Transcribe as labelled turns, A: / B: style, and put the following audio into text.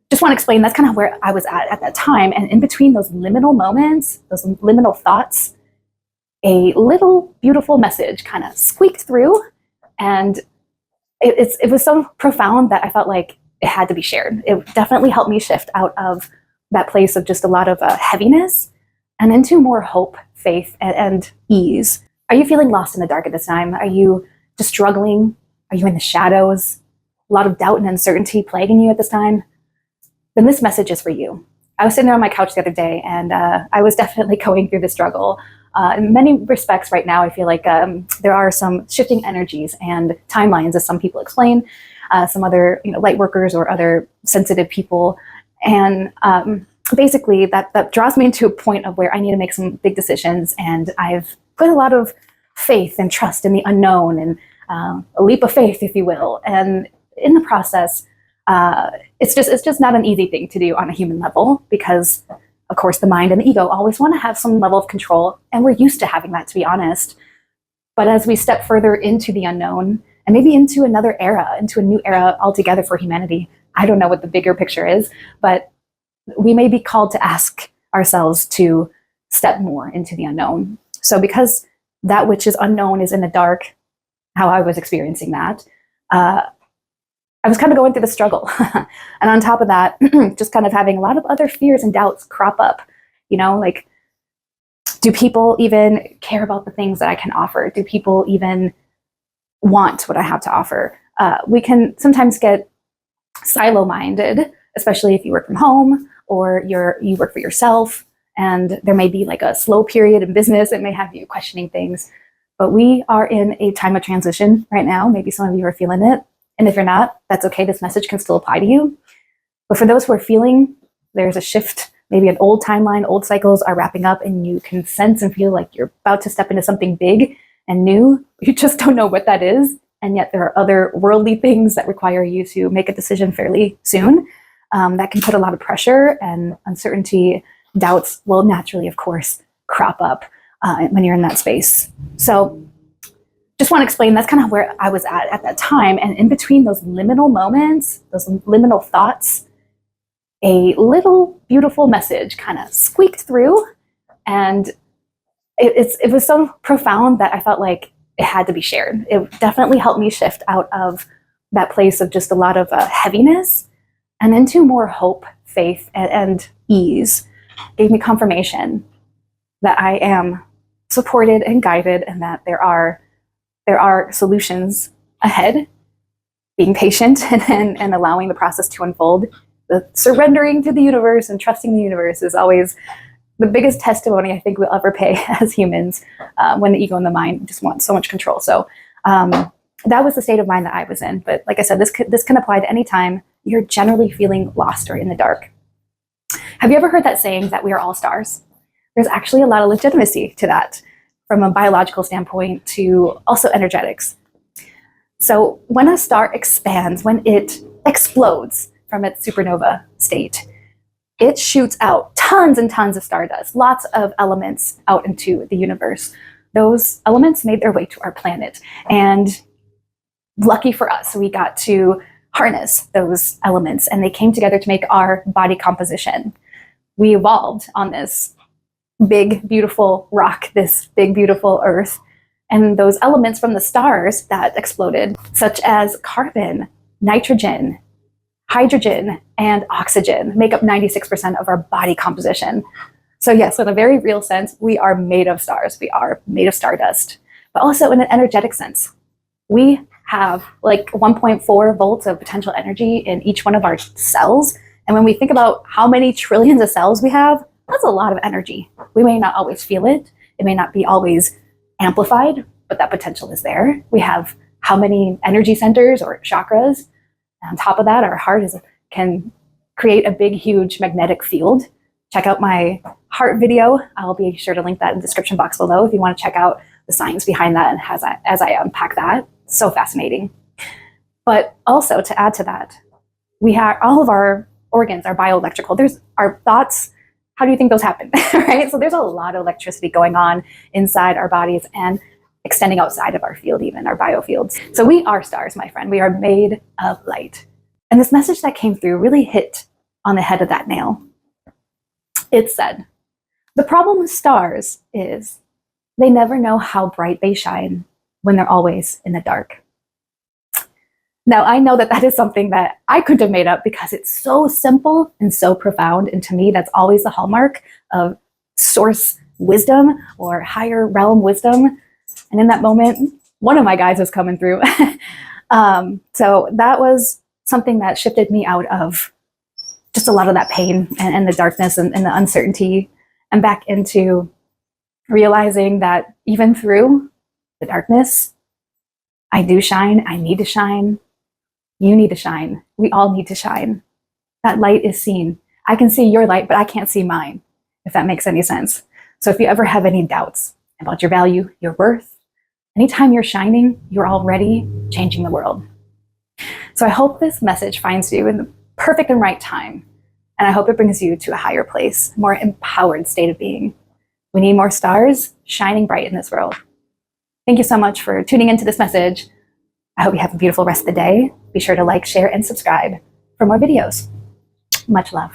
A: just want to explain that's kind of where I was at that time. And in between those liminal moments, those liminal thoughts, a little beautiful message kind of squeaked through, and it was so profound that I felt like it had to be shared. It definitely helped me shift out of that place of just a lot of heaviness and into more hope, faith, and ease. Are you feeling lost in the dark at this time? Are you just struggling? Are you in the shadows? A lot of doubt and uncertainty plaguing you at this time? Then this message is for you. I was sitting on my couch the other day, and I was definitely going through the struggle. In many respects right now, I feel like there are some shifting energies and timelines, as some people explain, some other light workers or other sensitive people. And basically that draws me into a point of where I need to make some big decisions. And I've put a lot of faith and trust in the unknown, and a leap of faith, if you will. And in the process, it's just not an easy thing to do on a human level, because of course the mind and the ego always want to have some level of control, and we're used to having that, to be honest. But as we step further into the unknown, and maybe into another era, into a new era altogether for humanity, I don't know what the bigger picture is, but we may be called to ask ourselves to step more into the unknown. So because that which is unknown is in the dark, how I was experiencing that, I was kind of going through the struggle. And on top of that, just kind of having a lot of other fears and doubts crop up, like, do people even care about the things that I can offer? Do people even want what I have to offer? We can sometimes get silo-minded, especially if you work from home or you work for yourself, and there may be like a slow period in business. It may have you questioning things, but we are in a time of transition right now. Maybe some of you are feeling it. And if you're not, that's okay. This message can still apply to you. But for those who are feeling there's a shift, maybe an old timeline, old cycles are wrapping up, and you can sense and feel like you're about to step into something big and new. You just don't know what that is. And yet there are other worldly things that require you to make a decision fairly soon. That can put a lot of pressure, and uncertainty, doubts will naturally, of course, crop up when you're in that space. So just want to explain that's kind of where I was at that time. And in between those liminal moments, those liminal thoughts, a little beautiful message kind of squeaked through, and it was so profound that I felt like it had to be shared. It definitely helped me shift out of that place of just a lot of heaviness and into more hope, faith, and ease. Gave me confirmation that I am supported and guided, and that there are solutions ahead. Being patient and allowing the process to unfold. The surrendering to the universe and trusting the universe is always the biggest testimony I think we'll ever pay as humans, when the ego and the mind just want so much control. So that was the state of mind that I was in. But like I said, this can apply to any time you're generally feeling lost or in the dark. Have you ever heard that saying that we are all stars? There's actually a lot of legitimacy to that, from a biological standpoint to also energetics. So when a star expands, when it explodes from its supernova state, it shoots out tons and tons of stardust, lots of elements out into the universe. Those elements made their way to our planet. And lucky for us, we got to harness those elements, and they came together to make our body composition. We evolved on this big, beautiful rock, this big, beautiful earth. And those elements from the stars that exploded, such as carbon, nitrogen, hydrogen, and oxygen, make up 96% of our body composition. So yes, in a very real sense, we are made of stars. We are made of stardust. But also in an energetic sense, we have like 1.4 volts of potential energy in each one of our cells. And when we think about how many trillions of cells we have, that's a lot of energy. We may not always feel it. It may not be always amplified, but that potential is there. We have how many energy centers or chakras. And on top of that, our heart can create a big, huge magnetic field. Check out my heart video. I'll be sure to link that in the description box below if you want to check out the science behind that, and as I unpack that. It's so fascinating. But also, to add to that, we have all of our organs are bioelectrical. There's our thoughts. How do you think those happen, right? So there's a lot of electricity going on inside our bodies and extending outside of our field, even our biofields. So we are stars, my friend. We are made of light. And this message that came through really hit on the head of that nail. It said, "The problem with stars is they never know how bright they shine when they're always in the dark." Now, I know that that is something that I couldn't have made up because it's so simple and so profound. And to me, that's always the hallmark of source wisdom or higher realm wisdom. And in that moment, one of my guides was coming through. So that was something that shifted me out of just a lot of that pain and the darkness and the uncertainty, and back into realizing that even through the darkness, I do shine. I need to shine. You need to shine. We all need to shine. That light is seen. I can see your light, but I can't see mine, if that makes any sense. So if you ever have any doubts about your value, your worth, anytime you're shining, you're already changing the world. So I hope this message finds you in the perfect and right time. And I hope it brings you to a higher place, more empowered state of being. We need more stars shining bright in this world. Thank you so much for tuning into this message. I hope you have a beautiful rest of the day. Be sure to like, share, and subscribe for more videos. Much love.